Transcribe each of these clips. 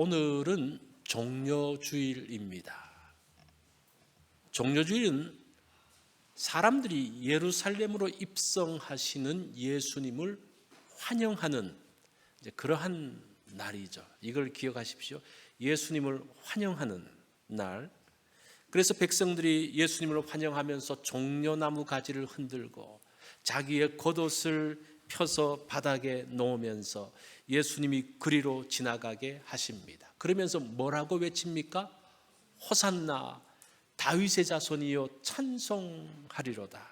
오늘은 종려주일입니다. 종려주일은 사람들이 예루살렘으로 입성하시는 예수님을 환영하는 그러한 날이죠. 이걸 기억하십시오. 예수님을 환영하는 날. 그래서 백성들이 예수님을 환영하면서 종려나무 가지를 흔들고 자기의 겉옷을 펴서 바닥에 놓으면서 예수님이 그리로 지나가게 하십니다. 그러면서 뭐라고 외칩니까? 호산나 다윗의 자손이여 찬송하리로다.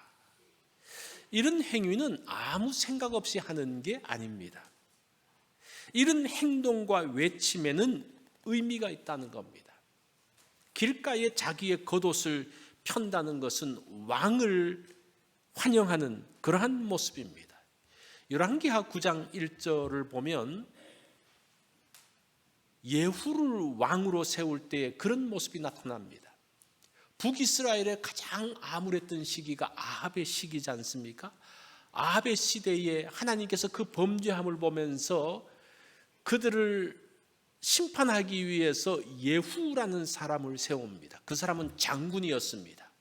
이런 행위는 아무 생각 없이 하는 게 아닙니다. 이런 행동과 외침에는 의미가 있다는 겁니다. 길가에 자기의 겉옷을 편다는 것은 왕을 환영하는 그러한 모습입니다. 열왕기하 9장 1절을 보면 예후를 왕으로 세울 때 그런 모습이 나타납니다. 북이스라엘의 가장 암울했던 시기가 아합의 시기지 않습니까? 아합의 시대에 하나님께서 그 범죄함을 보면서 그들을 심판하기 위해서 예후라는 사람을 세웁니다. 그 사람은 장군이었습니다.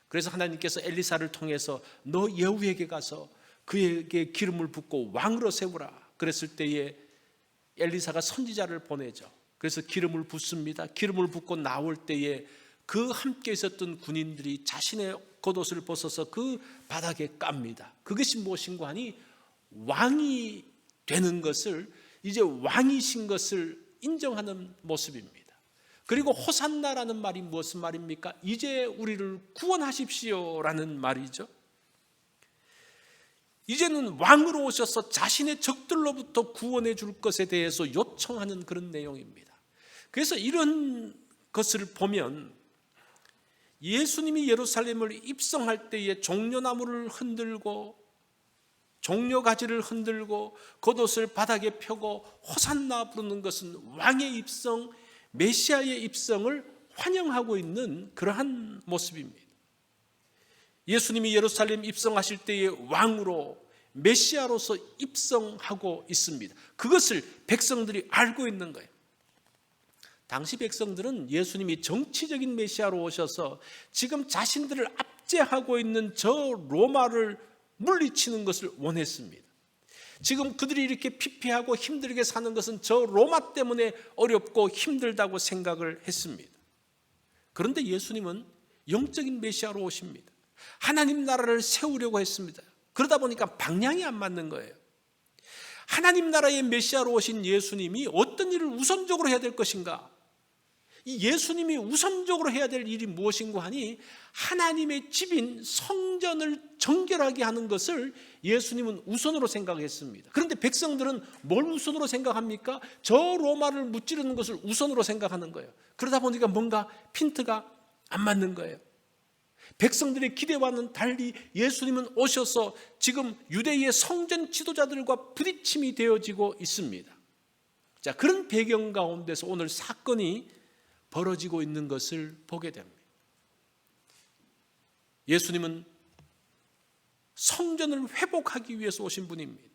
그래서 하나님께서 엘리사를 통해서 너 예후에게 가서 그에게 기름을 붓고 왕으로 세우라. 그랬을 때에 엘리사가 선지자를 보내죠. 그래서 기름을 붓습니다. 기름을 붓고 나올 때에 그 함께 있었던 군인들이 자신의 겉옷을 벗어서 그 바닥에 깝니다. 그것이 무엇인가 하니 왕이 되는 것을, 이제 왕이신 것을 인정하는 모습입니다. 그리고 호산나라는 말이 무슨 말입니까? 이제 우리를 구원하십시오라는 말이죠. 이제는 왕으로 오셔서 자신의 적들로부터 구원해 줄 것에 대해서 요청하는 그런 내용입니다. 그래서 이런 것을 보면 예수님이 예루살렘을 입성할 때에 종려나무를 흔들고 종려가지를 흔들고 겉옷을 바닥에 펴고 호산나 부르는 것은 왕의 입성, 메시아의 입성을 환영하고 있는 그러한 모습입니다. 예수님이 예루살렘 입성하실 때에 왕으로 메시아로서 입성하고 있습니다. 그것을 백성들이 알고 있는 거예요. 당시 백성들은 예수님이 정치적인 메시아로 오셔서 지금 자신들을 압제하고 있는 저 로마를 물리치는 것을 원했습니다. 지금 그들이 이렇게 피폐하고 힘들게 사는 것은 저 로마 때문에 어렵고 힘들다고 생각을 했습니다. 그런데 예수님은 영적인 메시아로 오십니다. 하나님 나라를 세우려고 했습니다. 그러다 보니까 방향이 안 맞는 거예요. 하나님 나라의 메시아로 오신 예수님이 어떤 일을 우선적으로 해야 될 것인가? 이 예수님이 우선적으로 해야 될 일이 무엇인가 하니 하나님의 집인 성전을 정결하게 하는 것을 예수님은 우선으로 생각했습니다. 그런데 백성들은 뭘 우선으로 생각합니까? 저 로마를 무찌르는 것을 우선으로 생각하는 거예요. 그러다 보니까 뭔가 핀트가 안 맞는 거예요. 백성들의 기대와는 달리 예수님은 오셔서 지금 유대의 성전 지도자들과 부딪힘이 되어지고 있습니다. 자, 그런 배경 가운데서 오늘 사건이 벌어지고 있는 것을 보게 됩니다. 예수님은 성전을 회복하기 위해서 오신 분입니다.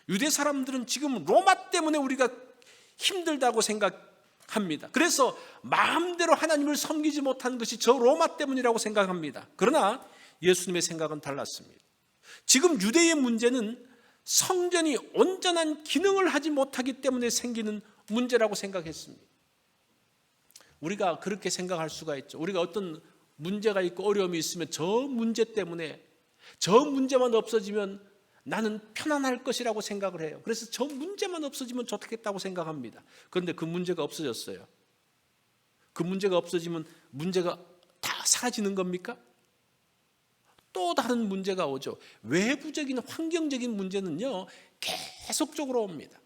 유대 사람들은 지금 로마 때문에 우리가 힘들다고 생각합니다. 그래서 마음대로 하나님을 섬기지 못한 것이 저 로마 때문이라고 생각합니다. 그러나 예수님의 생각은 달랐습니다. 지금 유대의 문제는 성전이 온전한 기능을 하지 못하기 때문에 생기는 문제라고 생각했습니다. 우리가 그렇게 생각할 수가 있죠. 우리가 어떤 문제가 있고 어려움이 있으면 저 문제 때문에, 저 문제만 없어지면 나는 편안할 것이라고 생각을 해요. 그래서 저 문제만 없어지면 좋겠다고 생각합니다. 그런데 그 문제가 없어졌어요. 그 문제가 없어지면 문제가 다 사라지는 겁니까? 또 다른 문제가 오죠. 외부적인 환경적인 문제는요, 계속적으로 옵니다.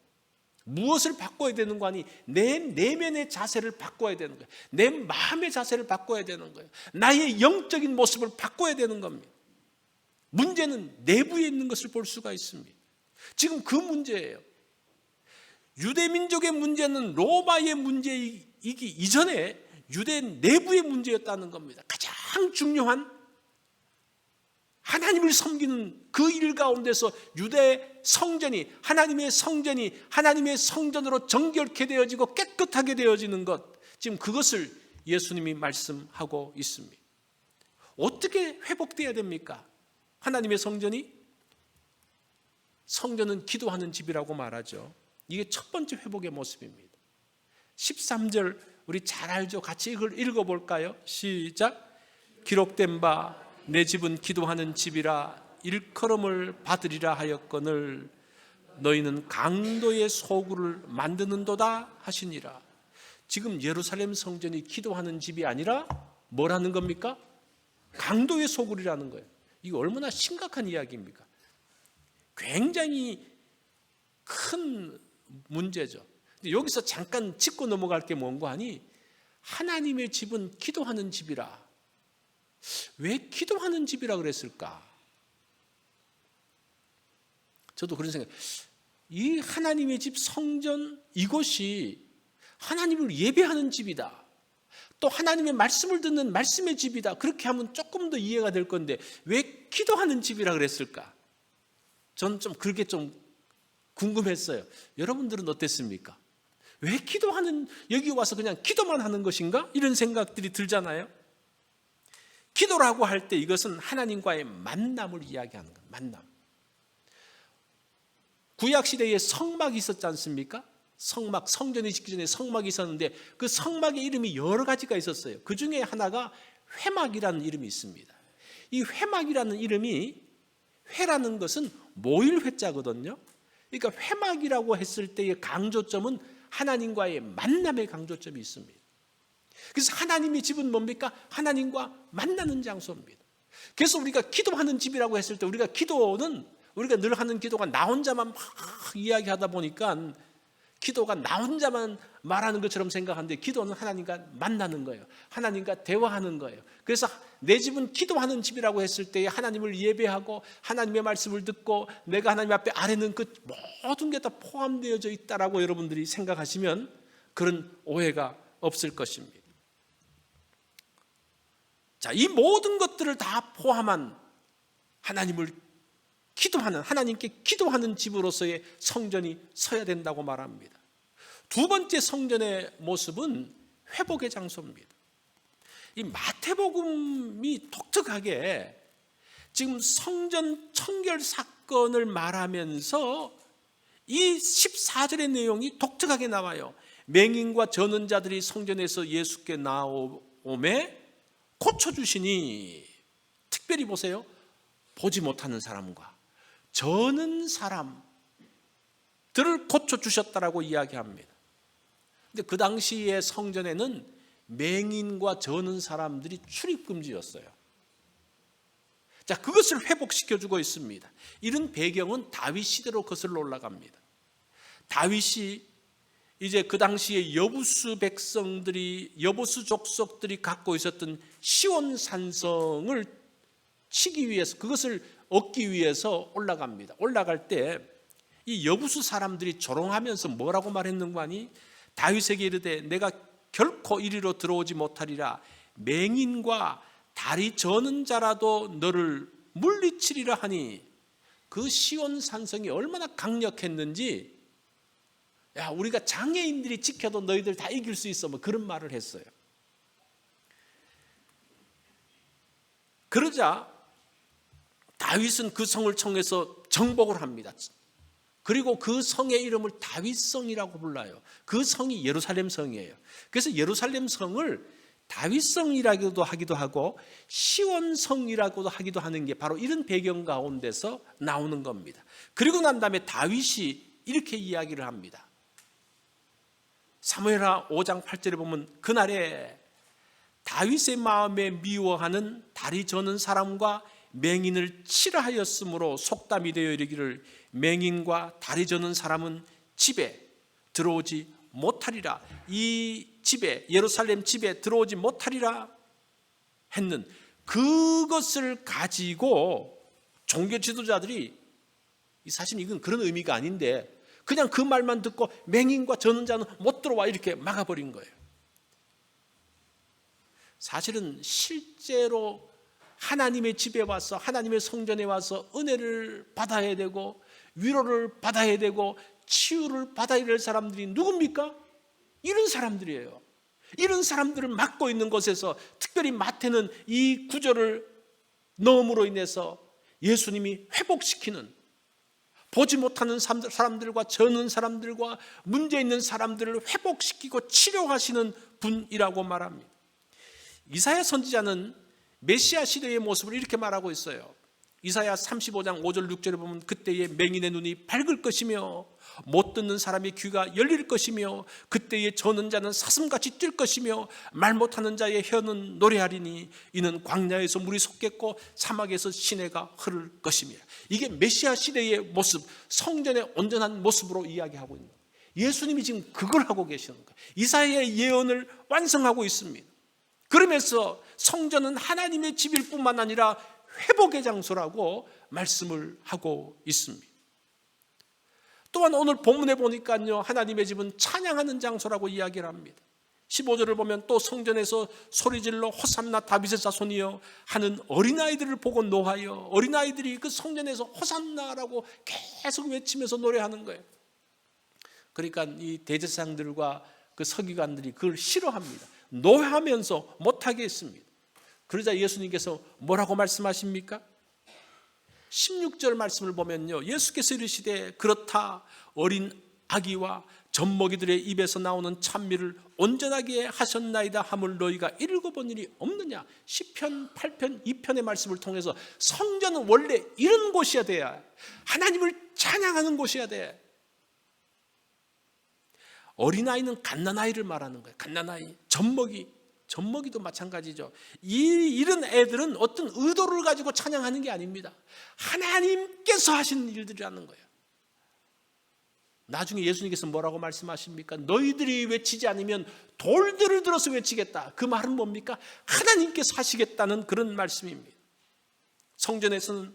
무엇을 바꿔야 되는 거 아니? 내 내면의 자세를 바꿔야 되는 거예요. 내 마음의 자세를 바꿔야 되는 거예요. 나의 영적인 모습을 바꿔야 되는 겁니다. 문제는 내부에 있는 것을 볼 수가 있습니다. 지금 그 문제예요. 유대 민족의 문제는 로마의 문제이기 이전에 유대 내부의 문제였다는 겁니다. 가장 중요한 하나님을 하나님을 섬기는 그 일 가운데서 유대 성전이 하나님의 성전으로 정결케 되어지고 깨끗하게 되어지는 것, 지금 그것을 예수님이 말씀하고 있습니다. 어떻게 회복돼야 됩니까? 하나님의 성전은 기도하는 집이라고 말하죠. 이게 첫 번째 회복의 모습입니다. 13절 우리 잘 알죠? 같이 이걸 읽어볼까요? 시작. 기록된 바 내 집은 기도하는 집이라 일컬음을 받으리라 하였거늘 너희는 강도의 소굴을 만드는도다 하시니라. 지금 예루살렘 성전이 기도하는 집이 아니라 뭐라는 겁니까? 강도의 소굴이라는 거예요. 이거 얼마나 심각한 이야기입니까? 굉장히 큰 문제죠. 근데 여기서 잠깐 짚고 넘어갈 게 뭔가 하니, 하나님의 집은 기도하는 집이라. 왜 기도하는 집이라 그랬을까? 저도 그런 생각. 이 하나님의 집 성전, 이곳이 하나님을 예배하는 집이다, 또 하나님의 말씀을 듣는 말씀의 집이다, 그렇게 하면 조금 더 이해가 될 건데 왜 기도하는 집이라 그랬을까? 저는 좀 그렇게 좀 궁금했어요. 여러분들은 어땠습니까? 왜 여기 와서 그냥 기도만 하는 것인가? 이런 생각들이 들잖아요. 기도라고 할 때 이것은 하나님과의 만남을 이야기하는 거예요. 만남. 구약시대에 성막이 있었지 않습니까? 성전이 짓기 전에 성막이 있었는데 그 성막의 이름이 여러 가지가 있었어요. 그 중에 하나가 회막이라는 이름이 있습니다. 이 회막이라는 이름이, 회라는 것은 모일 회자거든요. 그러니까 회막이라고 했을 때의 강조점은 하나님과의 만남의 강조점이 있습니다. 그래서 하나님의 집은 뭡니까? 하나님과 만나는 장소입니다. 그래서 우리가 기도하는 집이라고 했을 때 우리가 늘 하는 기도가 나 혼자만 막 이야기하다 보니까 기도가 나 혼자만 말하는 것처럼 생각하는데, 기도는 하나님과 만나는 거예요. 하나님과 대화하는 거예요. 그래서 내 집은 기도하는 집이라고 했을 때 하나님을 예배하고 하나님의 말씀을 듣고 내가 하나님 앞에 아뢰는 그 모든 게 다 포함되어져 있다라고 여러분들이 생각하시면 그런 오해가 없을 것입니다. 자, 이 모든 것들을 다 포함한 하나님께 기도하는 집으로서의 성전이 서야 된다고 말합니다. 두 번째 성전의 모습은 회복의 장소입니다. 이 마태복음이 독특하게 지금 성전 청결 사건을 말하면서 이 14절의 내용이 독특하게 나와요. 맹인과 저는 자들이 성전에서 예수께 나오매 고쳐주시니, 특별히 보세요. 보지 못하는 사람과 저는 사람들을 고쳐주셨다라고 이야기합니다. 근데 그 당시의 성전에는 맹인과 저는 사람들이 출입금지였어요. 자, 그것을 회복시켜주고 있습니다. 이런 배경은 다윗 시대로 거슬러 올라갑니다. 다윗이 이제 그 당시에 여부수 족속들이 갖고 있었던 시온 산성을 치기 위해서, 그것을 얻기 위해서 올라갑니다. 올라갈 때 이 여부수 사람들이 조롱하면서 뭐라고 말했는가 하니, 다윗에게 이르되 내가 결코 이리로 들어오지 못하리라. 맹인과 다리 저는 자라도 너를 물리치리라 하니, 그 시온 산성이 얼마나 강력했는지, 야, 우리가 장애인들이 지켜도 너희들 다 이길 수 있어, 뭐 그런 말을 했어요. 그러자 다윗은 그 성을 청해서 정복을 합니다. 그리고 그 성의 이름을 다윗성이라고 불러요. 그 성이 예루살렘 성이에요. 그래서 예루살렘 성을 다윗성이라고도 하기도 하고 시온성이라고도 하기도 하는 게 바로 이런 배경 가운데서 나오는 겁니다. 그리고 난 다음에 다윗이 이렇게 이야기를 합니다. 사무엘하 5장 8절에 보면, 그날에 다윗의 마음에 미워하는 다리 저는 사람과 맹인을 치라 하였으므로 속담이 되어 이르기를 맹인과 다리 저는 사람은 집에 들어오지 못하리라. 이 집에, 예루살렘 집에 들어오지 못하리라 했는, 그것을 가지고 종교 지도자들이, 사실 이건 그런 의미가 아닌데 그냥 그 말만 듣고 맹인과 저는 자는 못 들어와 이렇게 막아버린 거예요. 사실은 실제로 하나님의 집에 와서 하나님의 성전에 와서 은혜를 받아야 되고 위로를 받아야 되고 치유를 받아야 될 사람들이 누굽니까? 이런 사람들이에요. 이런 사람들을 맡고 있는 곳에서 특별히 마태는 이 구절을 넣음으로 인해서 예수님이 회복시키는, 보지 못하는 사람들과 저는 사람들과 문제 있는 사람들을 회복시키고 치료하시는 분이라고 말합니다. 이사야 선지자는 메시아 시대의 모습을 이렇게 말하고 있어요. 이사야 35장 5절 6절에 보면 그때에 맹인의 눈이 밝을 것이며 못 듣는 사람의 귀가 열릴 것이며 그때에 저는 자는 사슴같이 뛸 것이며 말 못하는 자의 혀는 노래하리니 이는 광야에서 물이 솟겠고 사막에서 시내가 흐를 것이며. 이게 메시아 시대의 모습, 성전의 온전한 모습으로 이야기하고 있는 거예요. 예수님이 지금 그걸 하고 계시는 거예요. 이사야의 예언을 완성하고 있습니다. 그러면서 성전은 하나님의 집일 뿐만 아니라 회복의 장소라고 말씀을 하고 있습니다. 또한 오늘 본문에 보니까요, 하나님의 집은 찬양하는 장소라고 이야기를 합니다. 15절을 보면 또 성전에서 소리질러 호산나 다윗의 자손이여 하는 어린아이들을 보고 노하여, 어린아이들이 그 성전에서 호산나라고 계속 외치면서 노래하는 거예요. 그러니까 이 대제사장들과 그 서기관들이 그걸 싫어합니다. 노하면서 못하게 했습니다. 그러자 예수님께서 뭐라고 말씀하십니까? 16절 말씀을 보면요, 예수께서 이르시되 그렇다 어린 아기와 젖먹이들의 입에서 나오는 찬미를 온전하게 하셨나이다 함을 너희가 읽어본 일이 없느냐. 시편 8편 2편의 말씀을 통해서 성전은 원래 이런 곳이어야 돼요. 하나님을 찬양하는 곳이어야 돼. 어린아이는 갓난아이를 말하는 거예요. 갓난아이, 젖먹이도 마찬가지죠. 이런 애들은 어떤 의도를 가지고 찬양하는 게 아닙니다. 하나님께서 하신 일들이라는 거예요. 나중에 예수님께서 뭐라고 말씀하십니까? 너희들이 외치지 않으면 돌들을 들어서 외치겠다. 그 말은 뭡니까? 하나님께서 하시겠다는 그런 말씀입니다. 성전에서는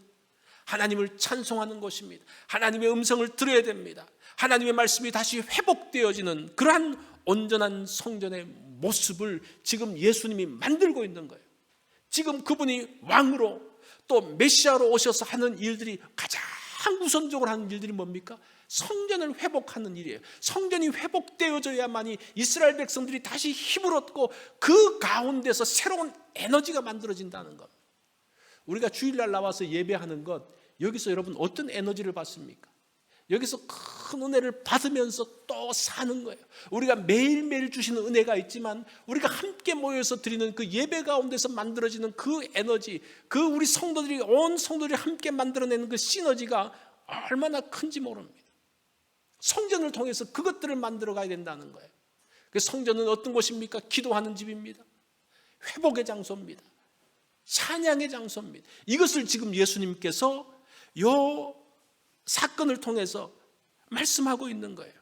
하나님을 찬송하는 것입니다. 하나님의 음성을 들어야 됩니다. 하나님의 말씀이 다시 회복되어지는 그러한 온전한 성전의 모습을 지금 예수님이 만들고 있는 거예요. 지금 그분이 왕으로 또 메시아로 오셔서 하는 일들이 가장 우선적으로 하는 일들이 뭡니까? 성전을 회복하는 일이에요. 성전이 회복되어져야만이 이스라엘 백성들이 다시 힘을 얻고 그 가운데서 새로운 에너지가 만들어진다는 것. 우리가 주일날 나와서 예배하는 것, 여기서 여러분 어떤 에너지를 받습니까? 여기서 큰 은혜를 받으면서 또 사는 거예요. 우리가 매일매일 주시는 은혜가 있지만 우리가 함께 모여서 드리는 그 예배 가운데서 만들어지는 그 에너지, 그 우리 성도들이, 온 성도들이 함께 만들어내는 그 시너지가 얼마나 큰지 모릅니다. 성전을 통해서 그것들을 만들어 가야 된다는 거예요. 그 성전은 어떤 곳입니까? 기도하는 집입니다. 회복의 장소입니다. 찬양의 장소입니다. 이것을 지금 예수님께서 요 사건을 통해서 말씀하고 있는 거예요.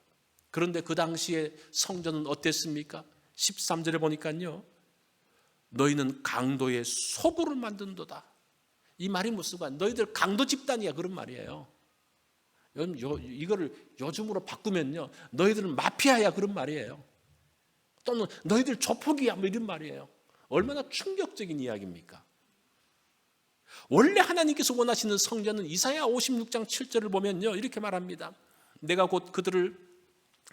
그런데 그 당시에 성전은 어땠습니까? 13절에 보니까요, 너희는 강도의 소굴을 만든도다. 이 말이 무슨 말? 너희들 강도 집단이야, 그런 말이에요. 이거를 요즘으로 바꾸면요, 너희들은 마피아야, 그런 말이에요. 또는 너희들 조폭이야, 뭐 이런 말이에요. 얼마나 충격적인 이야기입니까? 원래 하나님께서 원하시는 성전은 이사야 56장 7절을 보면요, 이렇게 말합니다. 내가 곧 그들을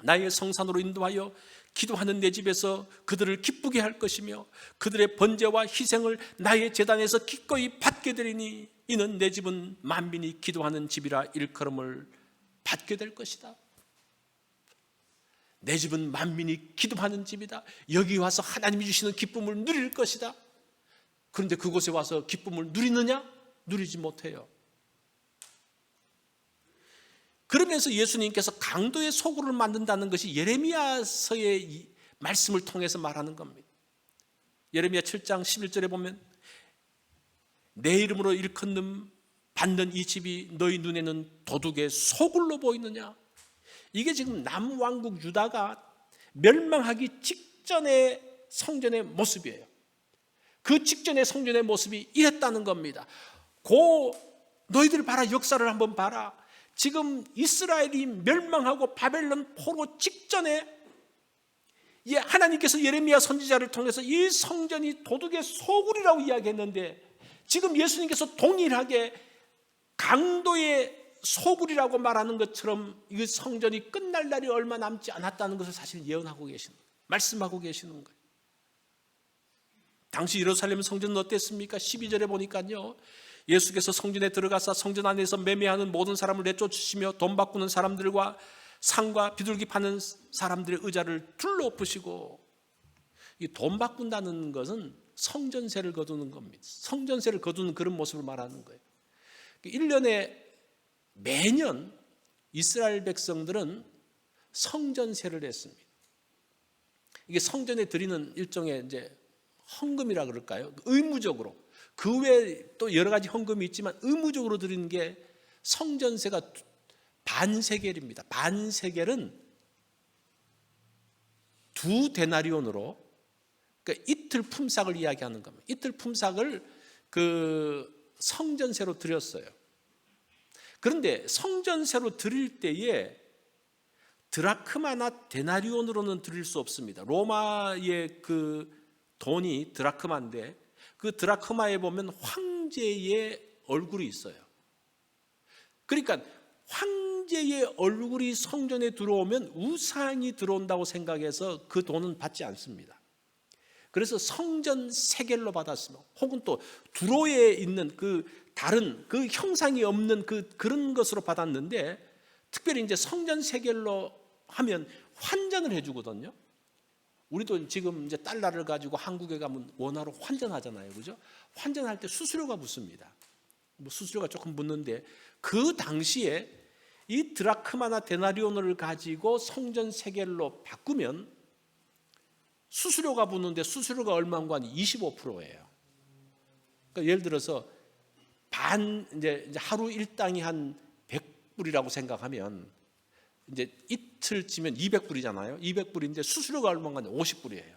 나의 성산으로 인도하여 기도하는 내 집에서 그들을 기쁘게 할 것이며 그들의 번제와 희생을 나의 제단에서 기꺼이 받게 되리니 이는 내 집은 만민이 기도하는 집이라 일컬음을 받게 될 것이다. 내 집은 만민이 기도하는 집이다. 여기 와서 하나님이 주시는 기쁨을 누릴 것이다. 그런데 그곳에 와서 기쁨을 누리느냐? 누리지 못해요. 그러면서 예수님께서 강도의 소굴을 만든다는 것이 예레미야서의 말씀을 통해서 말하는 겁니다. 예레미야 7장 11절에 보면 내 이름으로 일컫는 받는 이 집이 너희 눈에는 도둑의 소굴로 보이느냐? 이게 지금 남왕국 유다가 멸망하기 직전의 성전의 모습이에요. 그 직전의 성전의 모습이 이랬다는 겁니다. 너희들 봐라, 역사를 한번 봐라. 지금 이스라엘이 멸망하고 바벨론 포로 직전에 하나님께서 예레미야 선지자를 통해서 이 성전이 도둑의 소굴이라고 이야기했는데 지금 예수님께서 동일하게 강도의 소굴이라고 말하는 것처럼 이 성전이 끝날 날이 얼마 남지 않았다는 것을 사실 예언하고 계시는 거예요. 말씀하고 계시는 거예요. 당시 예루살렘 성전은 어땠습니까? 12절에 보니까요, 예수께서 성전에 들어가서 성전 안에서 매매하는 모든 사람을 내쫓으시며 돈 바꾸는 사람들과 상과 비둘기 파는 사람들의 의자를 둘러엎으시고, 이 돈 바꾼다는 것은 성전세를 거두는 겁니다. 성전세를 거두는 그런 모습을 말하는 거예요. 1년에 매년 이스라엘 백성들은 성전세를 했습니다. 이게 성전에 드리는 일종의 이제 헌금이라 그럴까요? 의무적으로. 그 외에 또 여러 가지 헌금이 있지만 의무적으로 드리는 게 성전세가 반세겔입니다. 반세겔은 2데나리온으로, 그러니까 이틀 품삯을 이야기하는 겁니다. 이틀 품삯을 그 성전세로 드렸어요. 그런데 성전세로 드릴 때에 드라크마나 데나리온으로는 드릴 수 없습니다. 로마의 그 돈이 드라크마인데 그 드라크마에 보면 황제의 얼굴이 있어요. 그러니까 황제의 얼굴이 성전에 들어오면 우상이 들어온다고 생각해서 그 돈은 받지 않습니다. 그래서 성전 세겔로 받았으며, 혹은 또 두로에 있는 그 다른 그 형상이 없는 그런 것으로 받았는데, 특별히 이제 성전 세겔로 하면 환전을 해주거든요. 우리도 지금 이제 달러를 가지고 한국에 가면 원화로 환전하잖아요, 그죠? 환전할 때 수수료가 붙습니다. 뭐 수수료가 조금 붙는데, 그 당시에 이 드라크마나 데나리온을 가지고 성전 세겔로 바꾸면 수수료가 붙는데, 수수료가 얼마인가 하니 25%예요. 그러니까 예를 들어서 이제 하루 일당이 한 100불이라고 생각하면 이제 이틀쯤면 200불이잖아요. 200불인데 수수료가 얼마인가 하니 50불이에요.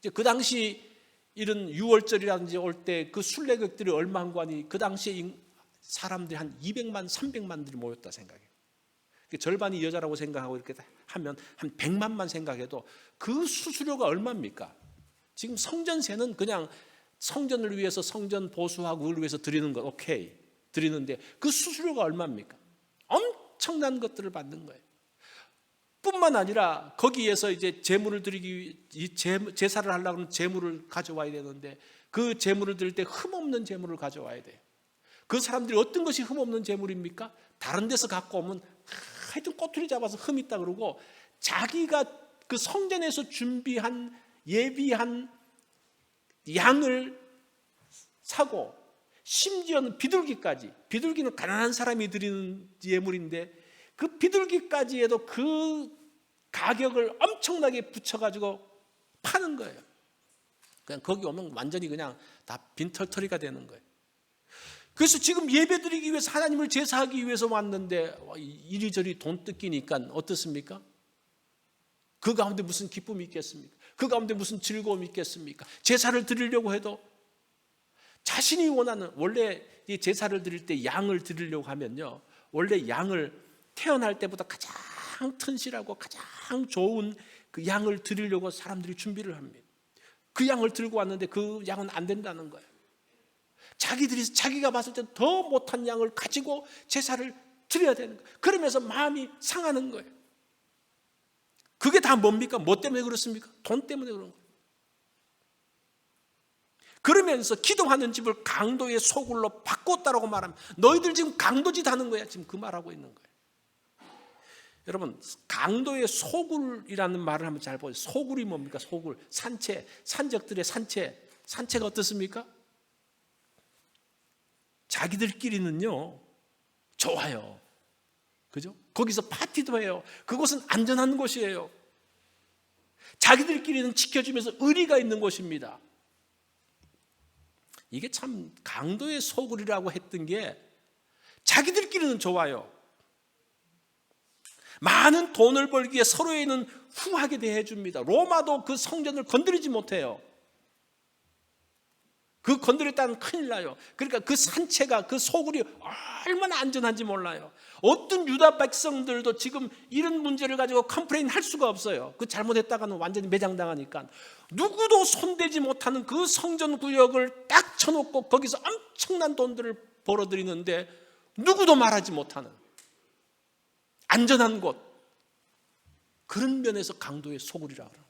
이제 그 당시 이런 6월절이라든지 올 때 그 순례객들이 얼마인가 하니 그 당시에 사람들이 한 200만, 300만들이 모였다 생각해요. 절반이 여자라고 생각하고 이렇게 하면 한 100만만 생각해도 그 수수료가 얼마입니까? 지금 성전세는 그냥 성전을 위해서 성전 보수하고 그걸 위해서 드리는 거 오케이 드리는데, 그 수수료가 얼마입니까? 엄청난 것들을 받는 거예요. 뿐만 아니라 거기에서 이제 제물을 드리기, 제사를 하려고 하면 제물을 가져와야 되는데, 그 제물을 드릴 때 흠없는 제물을 가져와야 돼요. 그 사람들이 어떤 것이 흠없는 제물입니까? 다른 데서 갖고 오면 하여튼 꼬투리 잡아서 흠 있다 그러고, 자기가 그 성전에서 준비한 예비한 양을 사고, 심지어는 비둘기까지, 비둘기는 가난한 사람이 드리는 예물인데 그 비둘기까지 해도 그 가격을 엄청나게 붙여가지고 파는 거예요. 그냥 거기 오면 완전히 그냥 다 빈털터리가 되는 거예요. 그래서 지금 예배드리기 위해서, 하나님을 제사하기 위해서 왔는데 이리저리 돈 뜯기니까 어떻습니까? 그 가운데 무슨 기쁨이 있겠습니까? 그 가운데 무슨 즐거움이 있겠습니까? 제사를 드리려고 해도 자신이 원하는, 원래 이 제사를 드릴 때 양을 드리려고 하면요, 원래 양을 태어날 때보다 가장 튼실하고 가장 좋은 그 양을 드리려고 사람들이 준비를 합니다. 그 양을 들고 왔는데 그 양은 안 된다는 거예요. 자기가 봤을 때 더 못한 양을 가지고 제사를 드려야 되는 거예요. 그러면서 마음이 상하는 거예요. 그게 다 뭡니까? 뭐 때문에 그렇습니까? 돈 때문에 그런 거예요. 그러면서 기도하는 집을 강도의 소굴로 바꿨다라고 말하면, 너희들 지금 강도짓 하는 거야. 지금 그 말하고 있는 거예요. 여러분, 강도의 소굴이라는 말을 한번 잘 보세요. 소굴이 뭡니까? 소굴, 산채, 산적들의 산채가 어떻습니까? 자기들끼리는요 좋아요, 그죠? 거기서 파티도 해요. 그곳은 안전한 곳이에요. 자기들끼리는 지켜주면서 의리가 있는 곳입니다. 이게 참 강도의 소굴이라고 했던 게, 자기들끼리는 좋아요. 많은 돈을 벌기 위해 서로에는 후하게 대해줍니다. 로마도 그 성전을 건드리지 못해요. 그 건드렸다는 큰일 나요. 그러니까 그 산채가, 그 소굴이 얼마나 안전한지 몰라요. 어떤 유다 백성들도 지금 이런 문제를 가지고 컴플레인 할 수가 없어요. 그 잘못했다가는 완전히 매장당하니까. 누구도 손대지 못하는 그 성전 구역을 딱 쳐놓고 거기서 엄청난 돈들을 벌어들이는데 누구도 말하지 못하는 안전한 곳, 그런 면에서 강도의 소굴이라 그래요.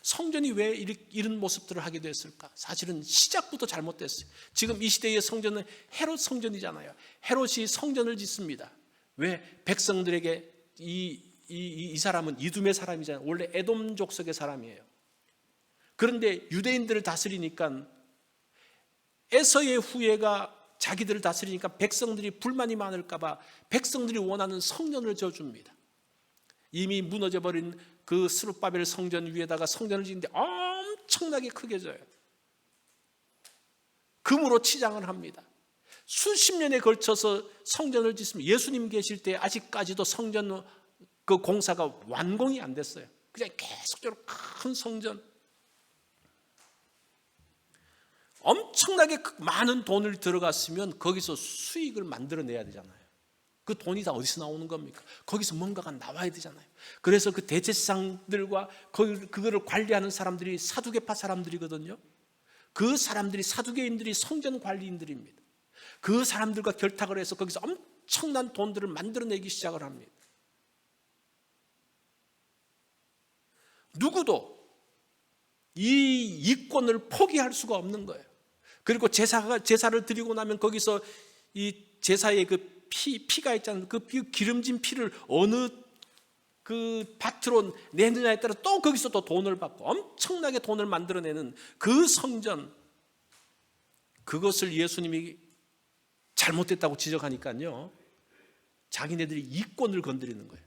성전이 왜 이런 모습들을 하게 됐을까? 사실은 시작부터 잘못됐어요. 지금 이 시대의 성전은 헤롯 성전이잖아요. 헤롯이 성전을 짓습니다. 왜? 백성들에게 이 사람은 이둠의 사람이잖아요. 원래 에돔 족속의 사람이에요. 그런데 유대인들을 다스리니까, 에서의 후예가 자기들을 다스리니까 백성들이 불만이 많을까 봐 백성들이 원하는 성전을 지어줍니다. 이미 무너져버린 그 스룹바벨 성전 위에다가 성전을 짓는데 엄청나게 크게 져요. 금으로 치장을 합니다. 수십 년에 걸쳐서 성전을 짓습니다. 예수님 계실 때 아직까지도 성전 그 공사가 완공이 안 됐어요. 그냥 계속적으로 큰 성전, 엄청나게 많은 돈을 들어갔으면 거기서 수익을 만들어내야 되잖아요. 그 돈이 다 어디서 나오는 겁니까? 거기서 뭔가가 나와야 되잖아요. 그래서 그 대제사장들과 그거를 관리하는 사람들이 사두개파 사람들이거든요. 그 사람들이, 사두개인들이 성전 관리인들입니다. 그 사람들과 결탁을 해서 거기서 엄청난 돈들을 만들어내기 시작을 합니다. 누구도 이 이권을 포기할 수가 없는 거예요. 그리고 제사를 드리고 나면 거기서 이 제사의 그 피가 있잖아요. 그 기름진 피를 어느 그 밭으로 내느냐에 따라 또 거기서 또 돈을 받고 엄청나게 돈을 만들어내는 그 성전, 그것을 예수님이 잘못됐다고 지적하니까요, 자기네들이 이권을 건드리는 거예요.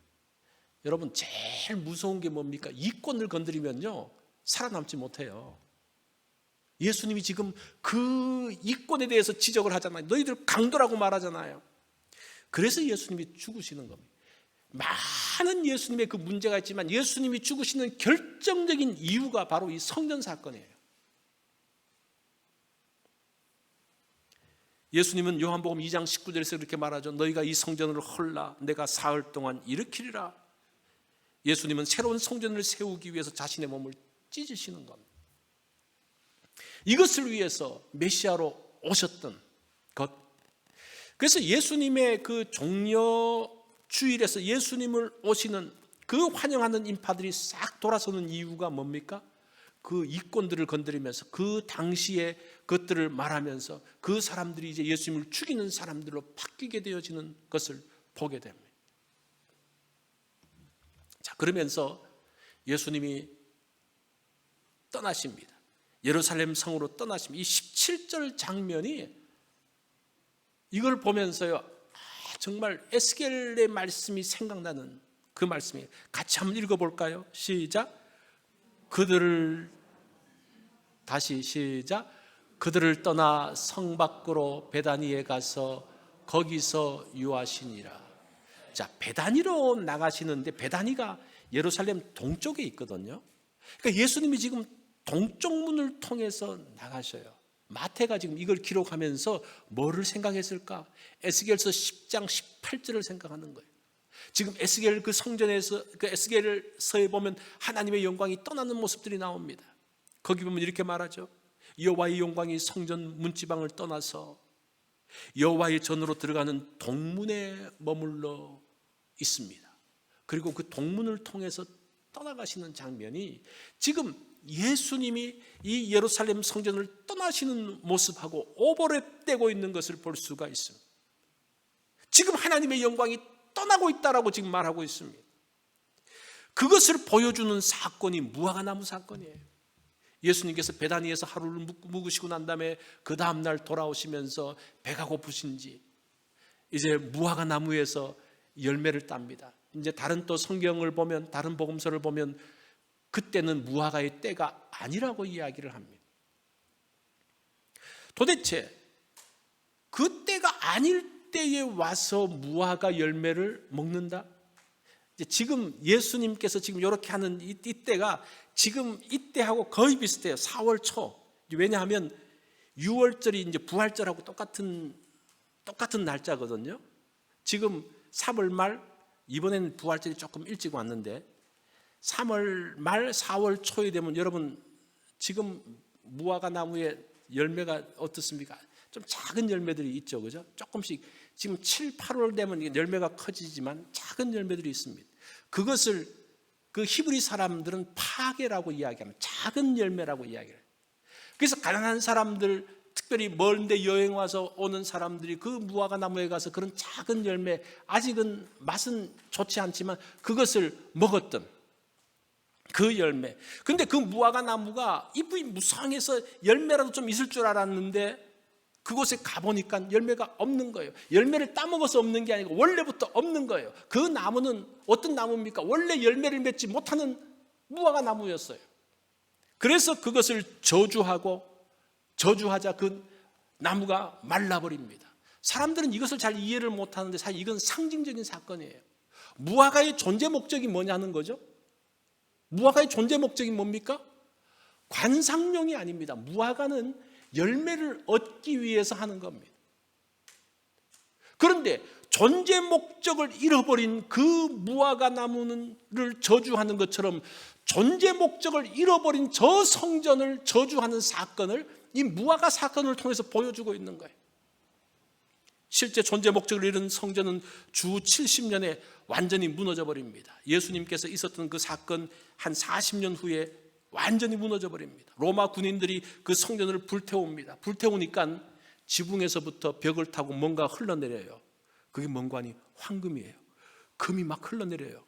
여러분, 제일 무서운 게 뭡니까? 이권을 건드리면요 살아남지 못해요. 예수님이 지금 그 이권에 대해서 지적을 하잖아요. 너희들 강도라고 말하잖아요. 그래서 예수님이 죽으시는 겁니다. 많은 예수님의 그 문제가 있지만 예수님이 죽으시는 결정적인 이유가 바로 이 성전 사건이에요. 예수님은 요한복음 2장 19절에서 이렇게 말하죠. 너희가 이 성전을 헐라 내가 사흘 동안 일으키리라. 예수님은 새로운 성전을 세우기 위해서 자신의 몸을 찢으시는 겁니다. 이것을 위해서 메시아로 오셨던 것. 그래서 예수님의 그 종려 주일에서 예수님을 오시는 그 환영하는 인파들이 싹 돌아서는 이유가 뭡니까? 그 이권들을 건드리면서 그 당시의 것들을 말하면서 그 사람들이 이제 예수님을 죽이는 사람들로 바뀌게 되어지는 것을 보게 됩니다. 자, 그러면서 예수님이 떠나십니다. 예루살렘 성으로 떠나십니다. 이 17절 장면이 이걸 보면서요, 정말 에스겔의 말씀이 생각나는 그 말씀이에요. 같이 한번 읽어볼까요? 시작. 그들을 떠나 성 밖으로 베다니에 가서 거기서 유하시니라. 자, 베다니로 나가시는데 베다니가 예루살렘 동쪽에 있거든요. 그러니까 예수님이 지금 동쪽 문을 통해서 나가셔요. 마태가 지금 이걸 기록하면서 뭐를 생각했을까? 에스겔서 10장 18절을 생각하는 거예요. 지금 에스겔 그 성전에서, 그 에스겔서에 보면 하나님의 영광이 떠나는 모습들이 나옵니다. 거기 보면 이렇게 말하죠. 여호와의 영광이 성전 문지방을 떠나서 여호와의 전으로 들어가는 동문에 머물러 있습니다. 그리고 그 동문을 통해서 떠나가시는 장면이 지금 예수님이 이 예루살렘 성전을 떠나시는 모습하고 오버랩되고 있는 것을 볼 수가 있습니다. 지금 하나님의 영광이 떠나고 있다라고 지금 말하고 있습니다. 그것을 보여주는 사건이 무화과나무 사건이에요. 예수님께서 베다니에서 하루를 묵으시고 난 다음에 그 다음날 돌아오시면서 배가 고프신지 이제 무화과나무에서 열매를 땁니다. 이제 다른 또 성경을 보면, 다른 복음서를 보면 그때는 무화과의 때가 아니라고 이야기를 합니다. 도대체 그 때가 아닐 때에 와서 무화과 열매를 먹는다? 이제 지금 예수님께서 지금 이렇게 하는 이때가 지금 이때하고 거의 비슷해요. 4월 초. 왜냐하면 6월절이 이제 부활절하고 똑같은 날짜거든요. 지금 3월 말, 이번에는 부활절이 조금 일찍 왔는데 3월 말 4월 초에 되면 여러분 지금 무화과 나무에 열매가 어떻습니까? 좀 작은 열매들이 있죠, 그죠? 조금씩 지금 7, 8월 되면 열매가 커지지만 작은 열매들이 있습니다. 그것을 그 히브리 사람들은 파게라고 이야기합니다. 작은 열매라고 이야기해요. 그래서 가난한 사람들, 특별히 먼데 여행 와서 오는 사람들이 그 무화과 나무에 가서 그런 작은 열매, 아직은 맛은 좋지 않지만 그것을 먹었던 그 열매. 근데 그 무화과 나무가 잎이 무성해서 열매라도 좀 있을 줄 알았는데 그곳에 가보니까 열매가 없는 거예요. 열매를 따먹어서 없는 게 아니고 원래부터 없는 거예요. 그 나무는 어떤 나무입니까? 원래 열매를 맺지 못하는 무화과 나무였어요. 그래서 그것을 저주하자 그 나무가 말라버립니다. 사람들은 이것을 잘 이해를 못하는데 사실 이건 상징적인 사건이에요. 무화과의 존재 목적이 뭐냐는 거죠. 무화과의 존재 목적이 뭡니까? 관상용이 아닙니다. 무화과는 열매를 얻기 위해서 하는 겁니다. 그런데 존재 목적을 잃어버린 그 무화과 나무를 저주하는 것처럼 존재 목적을 잃어버린 저 성전을 저주하는 사건을 이 무화과 사건을 통해서 보여주고 있는 거예요. 실제 존재 목적을 잃은 성전은 주 70년에 완전히 무너져 버립니다. 예수님께서 있었던 그 사건 한 40년 후에 완전히 무너져 버립니다. 로마 군인들이 그 성전을 불태웁니다. 불태우니까 지붕에서부터 벽을 타고 뭔가 흘러내려요. 그게 뭔가 아니 황금이에요. 금이 막 흘러내려요.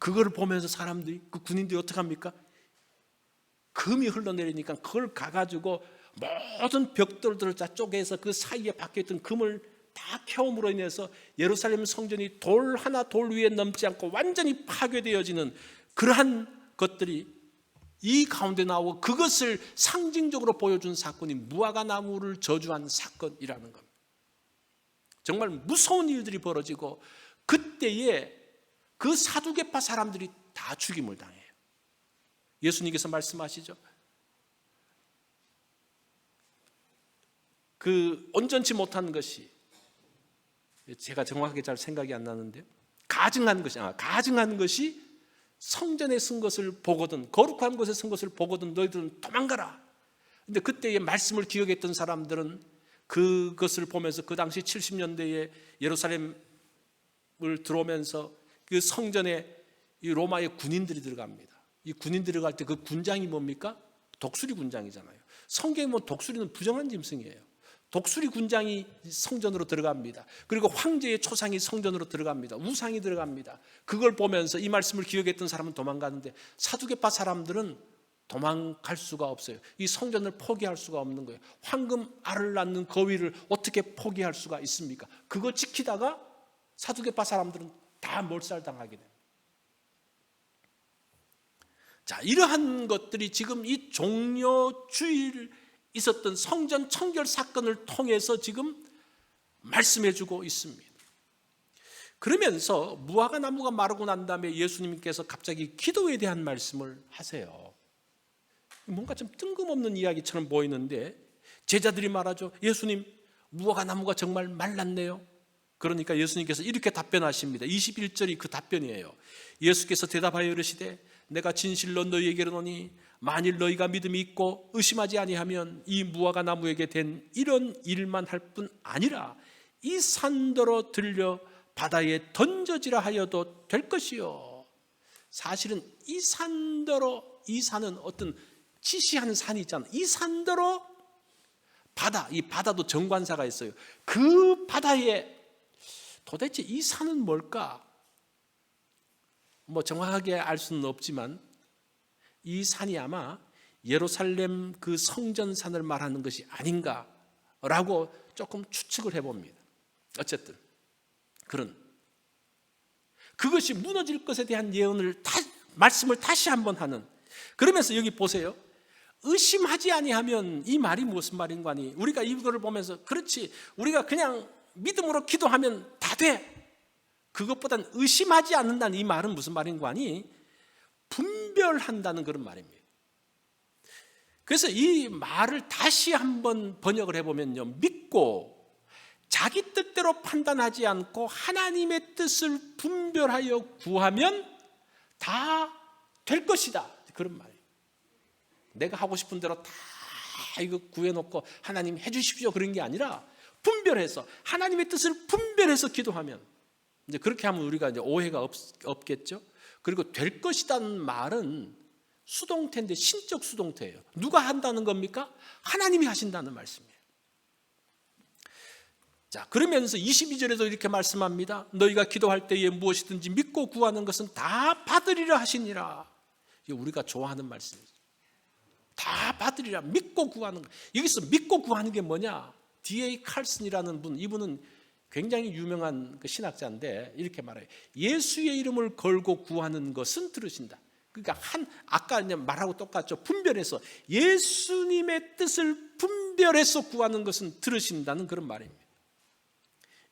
그걸 보면서 사람들이, 그 군인들이 어떻게 합니까? 금이 흘러내리니까 그걸 가가지고 모든 벽돌들을 다 쪼개서 그 사이에 박혀있던 금을 다 캐옴으로 인해서 예루살렘 성전이 돌 하나 돌 위에 넘지 않고 완전히 파괴되어지는 그러한 것들이 이 가운데 나오고 그것을 상징적으로 보여준 사건이 무화과 나무를 저주한 사건이라는 겁니다. 정말 무서운 일들이 벌어지고 그때에 그 사두개파 사람들이 다 죽임을 당해요. 예수님께서 말씀하시죠. 그 온전치 못한 것이, 제가 정확하게 잘 생각이 안 나는데요. 가증한 것이 성전에 쓴 것을 보거든, 거룩한 곳에 쓴 것을 보거든 너희들은 도망가라. 근데 그때의 말씀을 기억했던 사람들은 그것을 보면서 그 당시 70년대에 예루살렘을 들어오면서 그 성전에 이 로마의 군인들이 들어갑니다. 이 군인들이 들어갈 때 그 군장이 뭡니까? 독수리 군장이잖아요. 성경에 보면 독수리는 부정한 짐승이에요. 독수리 군장이 성전으로 들어갑니다. 그리고 황제의 초상이 성전으로 들어갑니다. 우상이 들어갑니다. 그걸 보면서 이 말씀을 기억했던 사람은 도망가는데 사두개파 사람들은 도망갈 수가 없어요. 이 성전을 포기할 수가 없는 거예요. 황금 알을 낳는 거위를 어떻게 포기할 수가 있습니까? 그거 지키다가 사두개파 사람들은 다 몰살당하게 됩니다. 자, 이러한 것들이 지금 이 종려주일 있었던 성전 청결 사건을 통해서 지금 말씀해주고 있습니다. 그러면서 무화과 나무가 마르고 난 다음에 예수님께서 갑자기 기도에 대한 말씀을 하세요. 뭔가 좀 뜬금없는 이야기처럼 보이는데 제자들이 말하죠. 예수님, 무화과 나무가 정말 말랐네요. 그러니까 예수님께서 이렇게 답변하십니다. 21절이 그 답변이에요. 예수께서 대답하여 이르시되 내가 진실로 너희에게 이르노니 만일 너희가 믿음이 있고 의심하지 아니하면 이 무화과 나무에게 된 이런 일만 할 뿐 아니라 이 산더러 들려 바다에 던져지라 하여도 될 것이요. 사실은 이 산더러, 이 산은 어떤 지시하는 산이 있잖아요. 이 산더러 바다, 이 바다도 정관사가 있어요. 그 바다에 도대체 이 산은 뭘까? 뭐 정확하게 알 수는 없지만 이 산이 아마 예루살렘 그 성전산을 말하는 것이 아닌가라고 조금 추측을 해봅니다. 어쨌든 그것이 무너질 것에 대한 예언을 말씀을 다시 한번 하는. 그러면서 여기 보세요. 의심하지 아니하면 이 말이 무슨 말인 거니? 우리가 이거를 보면서 그렇지, 우리가 그냥 믿음으로 기도하면 다 돼. 그것보다는 의심하지 않는다는 이 말은 무슨 말인가 하니 분별한다는 그런 말입니다. 그래서 이 말을 다시 한번 번역을 해보면요, 믿고 자기 뜻대로 판단하지 않고 하나님의 뜻을 분별하여 구하면 다 될 것이다, 그런 말이에요. 내가 하고 싶은 대로 다 이거 구해놓고 하나님 해주십시오 그런 게 아니라 분별해서 하나님의 뜻을 분별해서 기도하면, 이제 그렇게 하면 우리가 이제 오해가 없겠죠. 그리고 될 것이라는 말은 수동태인데 신적 수동태예요. 누가 한다는 겁니까? 하나님이 하신다는 말씀이에요. 자, 그러면서 22절에도 이렇게 말씀합니다. 너희가 기도할 때에 무엇이든지 믿고 구하는 것은 다 받으리라 하시니라. 이게 우리가 좋아하는 말씀이죠. 다 받으리라, 믿고 구하는 거. 여기서 믿고 구하는 게 뭐냐? D.A. 칼슨이라는 분, 이분은 굉장히 유명한 그 신학자인데 이렇게 말해요. 예수의 이름을 걸고 구하는 것은 들으신다. 그러니까 아까 이제 말하고 똑같죠. 분별해서 예수님의 뜻을 분별해서 구하는 것은 들으신다는 그런 말입니다.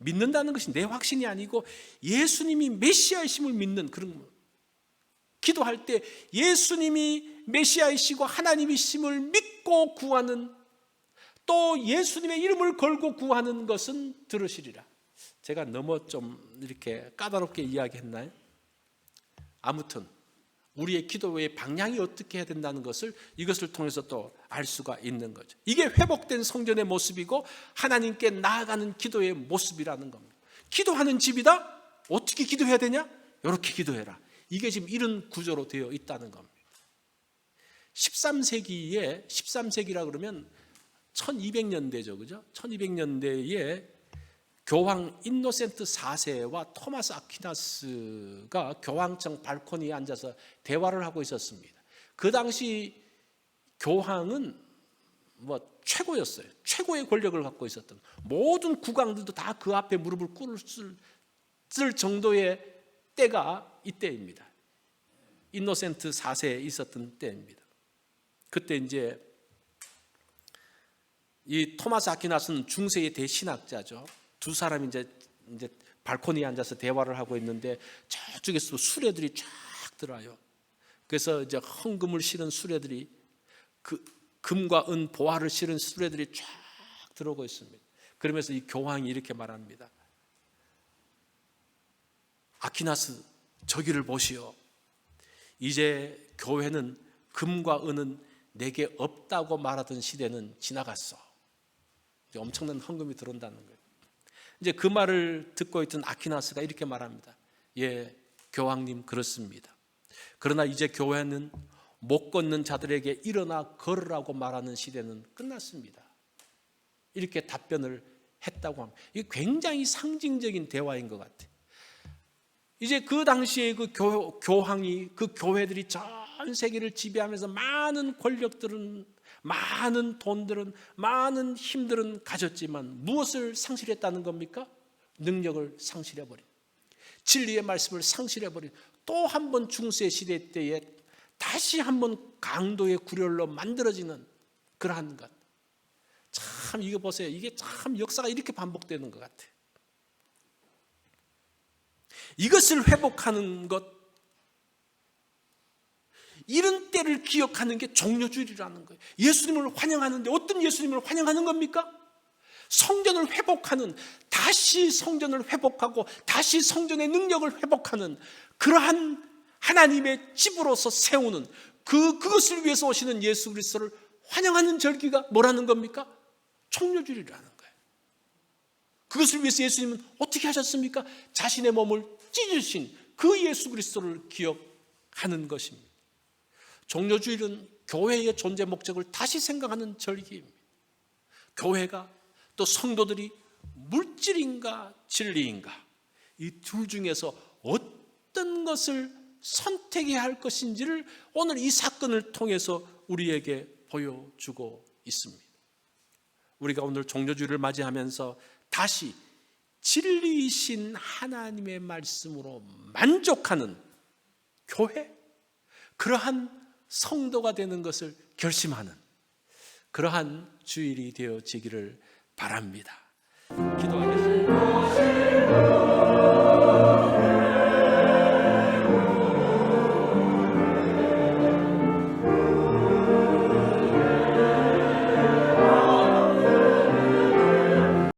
믿는다는 것이 내 확신이 아니고 예수님이 메시아이심을 믿는 그런 거. 기도할 때 예수님이 메시아이시고 하나님이심을 믿고 구하는, 또 예수님의 이름을 걸고 구하는 것은 들으시리라. 제가 너무 좀 이렇게 까다롭게 이야기했나요? 아무튼 우리의 기도의 방향이 어떻게 해야 된다는 것을 이것을 통해서 또 알 수가 있는 거죠. 이게 회복된 성전의 모습이고 하나님께 나아가는 기도의 모습이라는 겁니다. 기도하는 집이다? 어떻게 기도해야 되냐? 이렇게 기도해라. 이게 지금 이런 구조로 되어 있다는 겁니다. 13세기라 그러면 1200년대죠. 그죠? 1200년대에 교황 인노센트 4세와 토마스 아퀴나스가 교황청 발코니에 앉아서 대화를 하고 있었습니다. 그 당시 교황은 최고였어요. 최고의 권력을 갖고 있었던, 모든 국왕들도 다 그 앞에 무릎을 꿇을 정도의 때가 이때입니다. 인노센트 4세에 있었던 때입니다. 그때 이제 이 토마스 아퀴나스는 중세의 대신학자죠. 두 사람이 이제 발코니에 앉아서 대화를 하고 있는데 저쪽에서 수레들이 쫙 들어와요. 그래서 이제 헌금을 실은 수레들이, 그 금과 은 보화를 실은 수레들이 쫙 들어오고 있습니다. 그러면서 이 교황이 이렇게 말합니다. 아퀴나스, 저기를 보시오. 이제 교회는 금과 은은 내게 없다고 말하던 시대는 지나갔어. 이제 엄청난 헌금이 들어온다는 거예요. 이제 그 말을 듣고 있던 아퀴나스가 이렇게 말합니다. 예, 교황님, 그렇습니다. 그러나 이제 교회는 못 걷는 자들에게 일어나 걸으라고 말하는 시대는 끝났습니다. 이렇게 답변을 했다고 합니다. 이게 굉장히 상징적인 대화인 것 같아요. 이제 그 당시에 그 교황이, 그 교회들이 전 세계를 지배하면서 많은 권력들은, 많은 돈들은, 많은 힘들은 가졌지만 무엇을 상실했다는 겁니까? 능력을 상실해버린, 진리의 말씀을 상실해버린, 또 한 번 중세 시대 때에 다시 한번 강도의 구렬로 만들어지는 그러한 것. 참 이거 보세요. 이게 참 역사가 이렇게 반복되는 것 같아요. 이것을 회복하는 것, 이런 때를 기억하는 게 종려주일이라는 거예요. 예수님을 환영하는데 어떤 예수님을 환영하는 겁니까? 성전을 회복하는, 다시 성전을 회복하고 다시 성전의 능력을 회복하는 그러한 하나님의 집으로서 세우는, 그것을 위해서 오시는 예수 그리스도를 환영하는 절기가 뭐라는 겁니까? 종려주일이라는 거예요. 그것을 위해서 예수님은 어떻게 하셨습니까? 자신의 몸을 찢으신 그 예수 그리스도를 기억하는 것입니다. 종려주일은 교회의 존재 목적을 다시 생각하는 절기입니다. 교회가, 또 성도들이 물질인가 진리인가, 이 둘 중에서 어떤 것을 선택해야 할 것인지를 오늘 이 사건을 통해서 우리에게 보여주고 있습니다. 우리가 오늘 종려주일을 맞이하면서 다시 진리이신 하나님의 말씀으로 만족하는 교회, 그러한 성도가 되는 것을 결심하는 그러한 주일이 되어지기를 바랍니다. 기도하겠습니다.